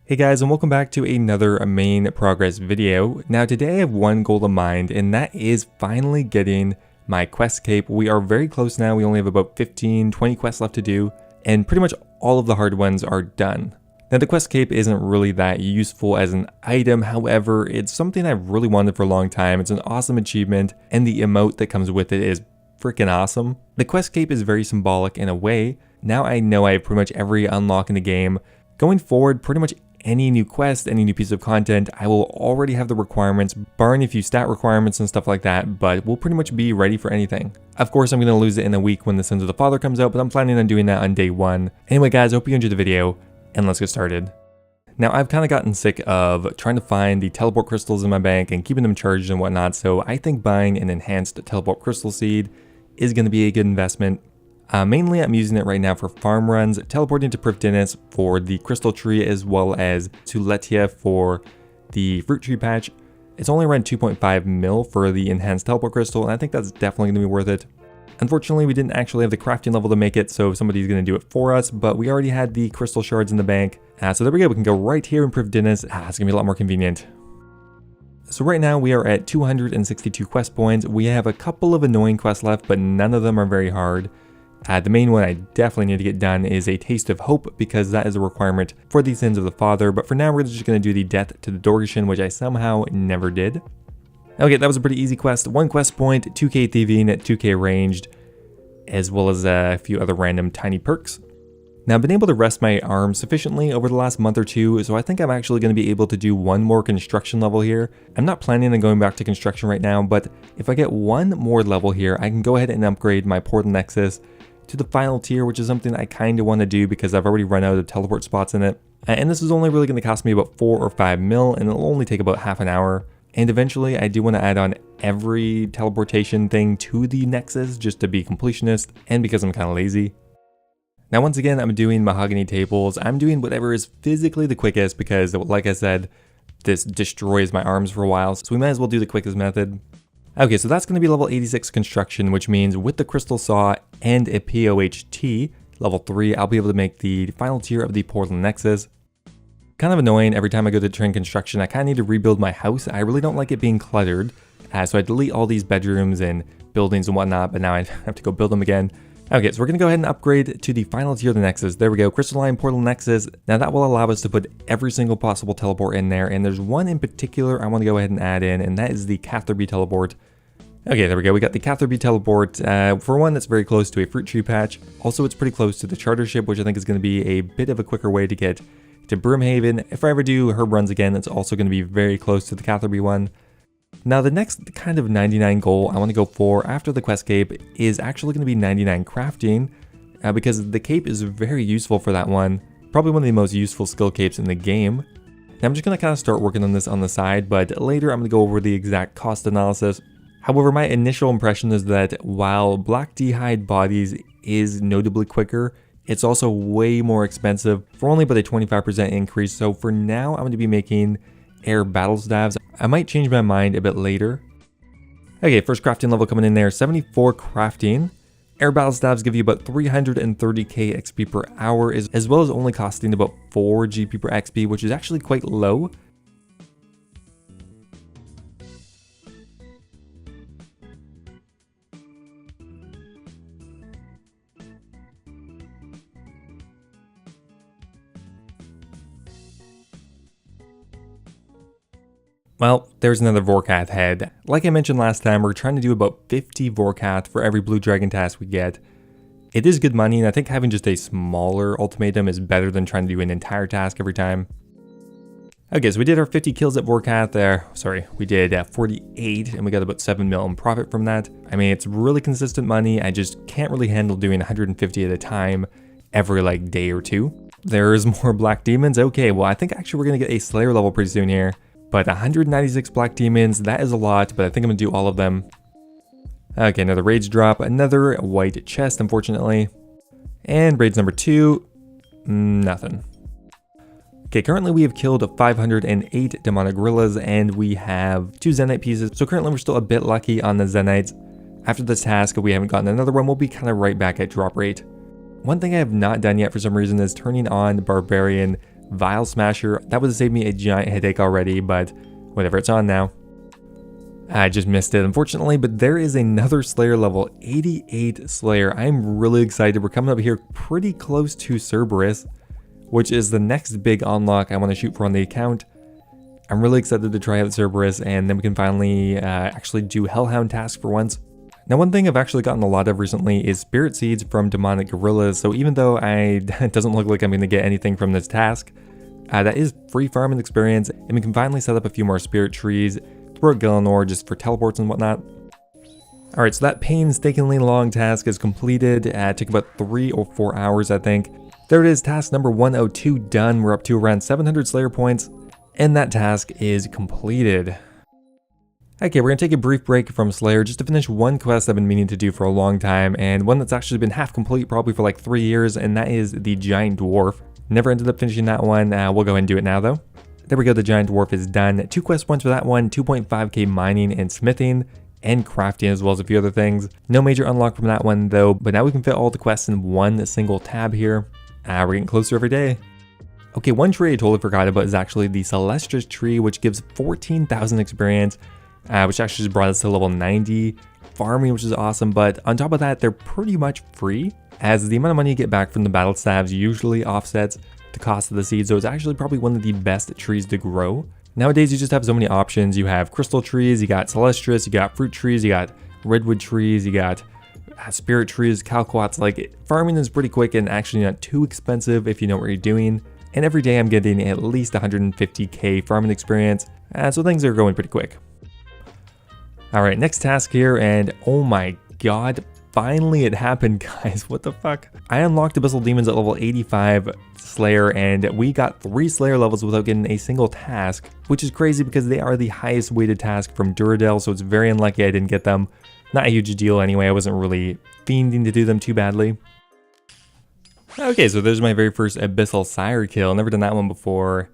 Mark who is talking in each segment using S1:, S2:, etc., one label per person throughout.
S1: Hey guys, and welcome back to another main progress video. Now today I have one goal in mind, and that is finally getting my quest cape. We are very close now. We only have about 15-20 quests left to do, and pretty much all of the hard ones are done. Now the quest cape isn't really that useful as an item, however, it's something I've really wanted for a long time. It's an awesome achievement, and the emote that comes with it is freaking awesome. The quest cape is very symbolic in a way. Now I know I have pretty much every unlock in the game. Going forward, pretty much any new quest, any new piece of content, I will already have the requirements, barring a few stat requirements and stuff like that, but we'll pretty much be ready for anything. Of course, I'm going to lose it in a week when the Sins of the Father comes out, but I'm planning on doing that on day one. Anyway guys, I hope you enjoyed the video, and let's get started. Now I've kind of gotten sick of trying to find the teleport crystals in my bank and keeping them charged and whatnot, so I think buying an enhanced teleport crystal seed is going to be a good investment. Mainly I'm using it right now for farm runs, teleporting to Prifddinas for the crystal tree as well as to Letia for the fruit tree patch. It's only around 2.5 mil for the enhanced teleport crystal, and I think that's definitely going to be worth it. Unfortunately, we didn't actually have the crafting level to make it, so somebody's going to do it for us, but we already had the crystal shards in the bank. So there we go, we can go right here in Prifddinas. It's going to be a lot more convenient. So right now we are at 262 quest points. We have a couple of annoying quests left, but none of them are very hard. The main one I definitely need to get done is a Taste of Hope, because that is a requirement for the Sins of the Father, but for now we're just going to do the Death to the Dornish, which I somehow never did. Okay, that was a pretty easy quest. 1 quest point, 2k thieving, 2k ranged, as well as a few other random tiny perks. Now I've been able to rest my arms sufficiently over the last month or two, so I think I'm actually going to be able to do one more construction level here. I'm not planning on going back to construction right now, but if I get one more level here, I can go ahead and upgrade my portal Nexus to the final tier, which is something I kind of want to do because I've already run out of teleport spots in it. And this is only really going to cost me about 4 or 5 mil, and it'll only take about half an hour. And eventually I do want to add on every teleportation thing to the Nexus just to be completionist, and because I'm kind of lazy. Now once again, I'm doing mahogany tables. I'm doing whatever is physically the quickest because, like I said, this destroys my arms for a while, so we might as well do the quickest method. Okay, so that's going to be level 86 construction, which means with the crystal saw and a POHT, level 3, I'll be able to make the final tier of the portal Nexus. Kind of annoying, every time I go to train construction, I kind of need to rebuild my house. I really don't like it being cluttered, so I delete all these bedrooms and buildings and whatnot, but now I have to go build them again. Okay, so we're going to go ahead and upgrade to the final tier of the Nexus. There we go, Crystalline Portal Nexus. Now that will allow us to put every single possible teleport in there, and there's one in particular I want to go ahead and add in, and that is the Catherby teleport. Okay, there we go, we got the Catherby teleport. For one, that's very close to a fruit tree patch. Also, it's pretty close to the charter ship, which I think is going to be a bit of a quicker way to get to Broomhaven. If I ever do herb runs again, it's also going to be very close to the Catherby one. Now the next kind of 99 goal I want to go for after the quest cape is actually going to be 99 crafting, because the cape is very useful for that one. Probably one of the most useful skill capes in the game. Now I'm just going to kind of start working on this on the side, but later I'm going to go over the exact cost analysis. However, my initial impression is that while Black D'hide bodies is notably quicker, it's also way more expensive for only about a 25% increase. So for now, I'm going to be making air battle staves. I might change my mind a bit later. Okay, first crafting level coming in there, 74 crafting. Air battle staves give you about 330k XP per hour, as well as only costing about 4 GP per XP, which is actually quite low. Well, there's another Vorkath head. Like I mentioned last time, we're trying to do about 50 Vorkath for every blue dragon task we get. It is good money, and I think having just a smaller ultimatum is better than trying to do an entire task every time. Okay, so we did our 50 kills at Vorkath there. Sorry, we did 48, and we got about 7 mil in profit from that. I mean, it's really consistent money. I just can't really handle doing 150 at a time every like day or two. There's more black demons. Okay, well I think actually we're gonna get a Slayer level pretty soon here. But 196 black demons, that is a lot, but I think I'm going to do all of them. Okay, another rage drop, another white chest, unfortunately. And raids number 2, nothing. Okay, currently we have killed 508 demonic gorillas, and we have 2 Zenite pieces. So currently we're still a bit lucky on the Zenites. After this task, if we haven't gotten another one, we'll be kind of right back at drop rate. One thing I have not done yet for some reason is turning on Barbarian Vial Smasher. That would have saved me a giant headache already, but whatever, it's on now. I just missed it, unfortunately, but there is another Slayer level, 88 Slayer. I'm really excited. We're coming up here pretty close to Cerberus, which is the next big unlock I want to shoot for on the account. I'm really excited to try out Cerberus, and then we can finally actually do Hellhound task for once. Now, one thing I've actually gotten a lot of recently is Spirit Seeds from Demonic Gorillas, so even though it doesn't look like I'm going to get anything from this task, that is free farming experience, and we can finally set up a few more Spirit Trees throughout Gielinor just for teleports and whatnot. Alright, so that painstakingly long task is completed. It took about 3 or 4 hours, I think. There it is, task number 102 done. We're up to around 700 Slayer points, and that task is completed. Okay, we're going to take a brief break from Slayer just to finish one quest I've been meaning to do for a long time, and one that's actually been half complete probably for like 3 years, and that is the Giant Dwarf. Never ended up finishing that one. We'll go ahead and do it now though. There we go, the Giant Dwarf is done. 2 quest points for that one, 2.5k mining and smithing, and crafting, as well as a few other things. No major unlock from that one though, but now we can fit all the quests in one single tab here. We're getting closer every day. Okay, one tree I totally forgot about is actually the Celestris tree, which gives 14,000 experience, which actually just brought us to level 90 farming, which is awesome. But on top of that, they're pretty much free, as the amount of money you get back from the battle stabs usually offsets the cost of the seed, so it's actually probably one of the best trees to grow. Nowadays, you just have so many options. You have crystal trees, you got Celestris, you got fruit trees, you got redwood trees, you got spirit trees, calquats. Like, farming is pretty quick and actually not too expensive if you know what you're doing. And every day I'm getting at least 150k farming experience, so things are going pretty quick. Alright, next task here, and oh my god, finally it happened, guys. What the fuck? I unlocked Abyssal Demons at level 85 Slayer, and we got 3 Slayer levels without getting a single task, which is crazy because they are the highest weighted task from Duradel, so it's very unlucky I didn't get them. Not a huge deal anyway, I wasn't really fiending to do them too badly. Okay, so there's my very first Abyssal Sire kill. Never done that one before.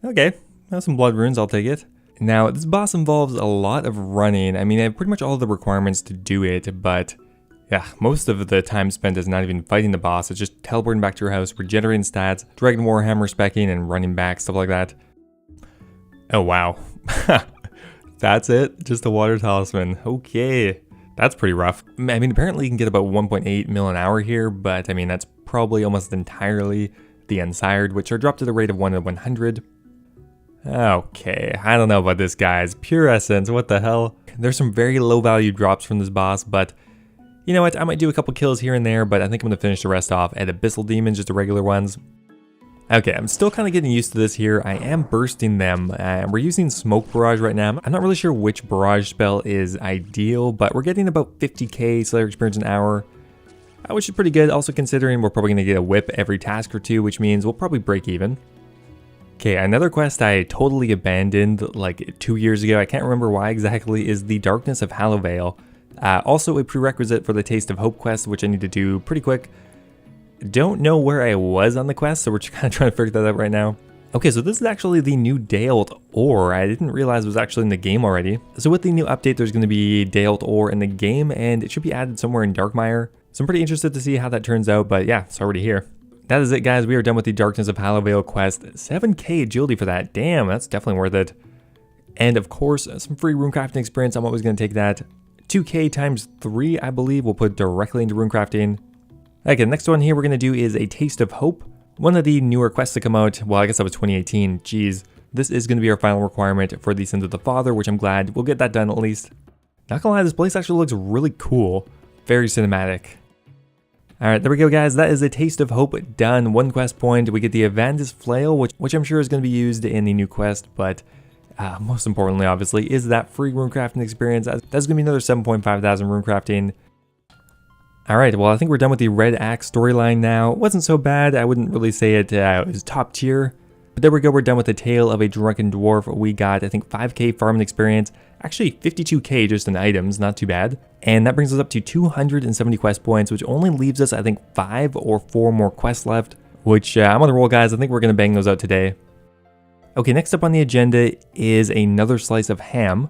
S1: Okay, that's some blood runes, I'll take it. Now, this boss involves a lot of running. I mean, I have pretty much all the requirements to do it, but yeah, most of the time spent is not even fighting the boss. It's just teleporting back to your house, regenerating stats, Dragon Warhammer specking, and running back, stuff like that. Oh, wow. That's it? Just a water talisman. Okay. That's pretty rough. I mean, apparently you can get about 1.8 mil an hour here, but I mean, that's probably almost entirely the Unsired, which are dropped to the rate of 1 in 100. Okay, I don't know about this, guys. Pure Essence, what the hell? There's some very low value drops from this boss, but you know what? I might do a couple kills here and there, but I think I'm going to finish the rest off at Abyssal Demon, just the regular ones. Okay, I'm still kind of getting used to this here. I am bursting them. We're using Smoke Barrage right now. I'm not really sure which barrage spell is ideal, but we're getting about 50k Slayer experience an hour, which is pretty good. Also considering we're probably going to get a whip every task or two, which means we'll probably break even. Okay, another quest I totally abandoned like 2 years ago, I can't remember why exactly, is the Darkness of Hallowvale. Also a prerequisite for the Taste of Hope quest, which I need to do pretty quick. Don't know where I was on the quest, so we're just kind of trying to figure that out right now. Okay, so this is actually the new Dayalt Ore. I didn't realize it was actually in the game already. So with the new update, there's going to be Dayalt Ore in the game, and it should be added somewhere in Darkmire. So I'm pretty interested to see how that turns out, but yeah, it's already here. That is it, guys. We are done with the Darkness of Hallowvale quest. 7k agility for that. Damn, that's definitely worth it. And of course, some free runecrafting experience. I'm always going to take that. 2k times 3, I believe, we'll put directly into runecrafting. Okay, the next one here we're going to do is a Taste of Hope. One of the newer quests to come out. Well, I guess that was 2018. Jeez. This is going to be our final requirement for the Sins of the Father, which I'm glad we'll get that done at least. Not gonna lie, this place actually looks really cool. Very cinematic. Alright, there we go, guys. That is a Taste of Hope done. 1 quest point. We get the Avandis Flail, which I'm sure is going to be used in the new quest, but most importantly, obviously, is that free runecrafting experience. That's going to be another 7,500 runecrafting. Alright, well, I think we're done with the Red Axe storyline now. It wasn't so bad. I wouldn't really say it was top tier. But there we go, we're done with the Tale of a Drunken Dwarf. We got, I think, 5k farming experience. Actually, 52k just in items, not too bad. And that brings us up to 270 quest points, which only leaves us, I think, 5 or 4 more quests left. Which, I'm on the roll, guys. I think we're going to bang those out today. Okay, next up on the agenda is another slice of ham.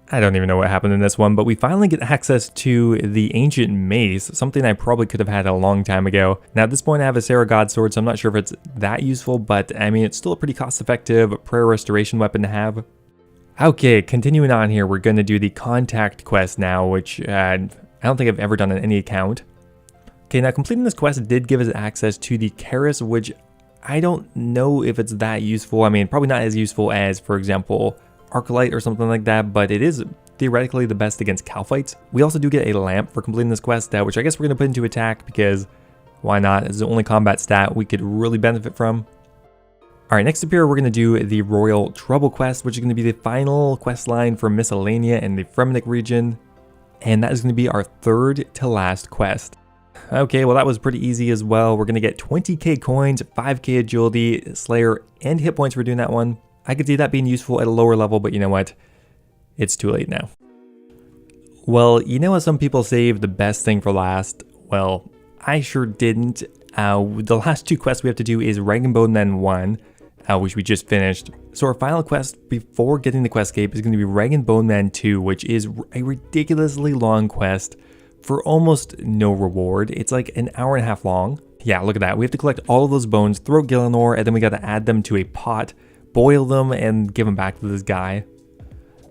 S1: I don't even know what happened in this one, but we finally get access to the Ancient Mace, something I probably could have had a long time ago. Now at this point I have a Sarah God Sword, so I'm not sure if it's that useful, but I mean it's still a pretty cost-effective prayer restoration weapon to have. Okay, continuing on here, we're going to do the Contact quest now, which I don't think I've ever done on any account. Okay, now completing this quest did give us access to the Karis, which I don't know if it's that useful. I mean, probably not as useful as, for example, Arclight or something like that, but it is theoretically the best against Calphites. We also do get a lamp for completing this quest, which I guess we're going to put into attack because why not? It's the only combat stat we could really benefit from. Alright, next up here we're going to do the Royal Trouble quest, which is going to be the final quest line for Miscellanea in the Fremenic region, and that is going to be our third to last quest. Okay, well that was pretty easy as well. We're going to get 20k coins, 5k agility, Slayer, and hit points for doing that one. I could see that being useful at a lower level, but you know what? It's too late now. Well, you know how some people save the best thing for last? Well, I sure didn't. The last two quests we have to do is Rag and Bone Men 1, which we just finished. So our final quest before getting the Questscape is going to be Rag and Bone Man 2, which is a ridiculously long quest for almost no reward. It's like an hour and a half long. Yeah, look at that. We have to collect all of those bones, throw Gillinor, and then we got to add them to a pot, boil them, and give them back to this guy.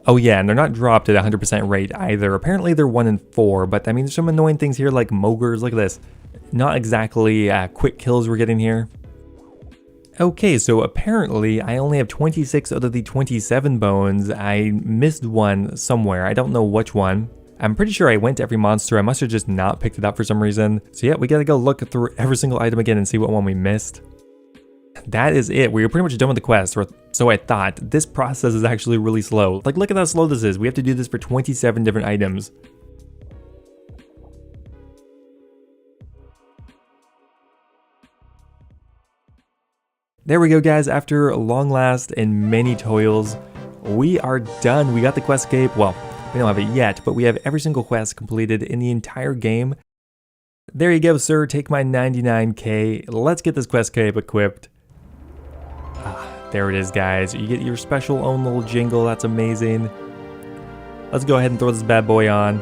S1: Oh yeah, and they're not dropped at 100% rate either. Apparently they're 1 in 4, but I mean there's some annoying things here like Mogres. Look at this. Not exactly quick kills we're getting here. Okay, so apparently I only have 26 out of the 27 bones. I missed one somewhere. I don't know which one. I'm pretty sure I went to every monster. I must have just not picked it up for some reason. So yeah, we gotta go look through every single item again and see what one we missed. That is it. We were pretty much done with the quest, or so I thought. This process is actually really slow. Like, look at how slow this is. We have to do this for 27 different items. There we go, guys. After long last and many toils, we are done. We got the Questscape. Well, we don't have it yet, but we have every single quest completed in the entire game. There you go, sir. Take my 99k. Let's get this Questscape equipped. There it is, guys. You get your special own little jingle. That's amazing. Let's go ahead and throw this bad boy on.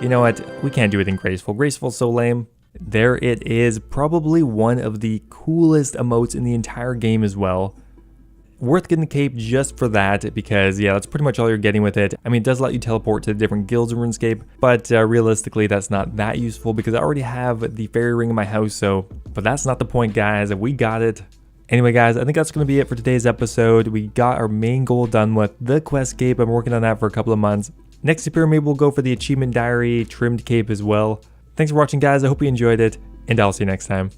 S1: You know what? We can't do anything graceful. Graceful's so lame. There it is. Probably one of the coolest emotes in the entire game as well. Worth getting the cape just for that because, yeah, that's pretty much all you're getting with it. I mean, it does let you teleport to the different guilds in RuneScape, but realistically, that's not that useful because I already have the fairy ring in my house, but that's not the point, guys. We got it. Anyway, guys, I think that's going to be it for today's episode. We got our main goal done with the Questscape. I'm working on that for a couple of months. Next up here, maybe we'll go for the Achievement Diary trimmed cape as well. Thanks for watching, guys. I hope you enjoyed it, and I'll see you next time.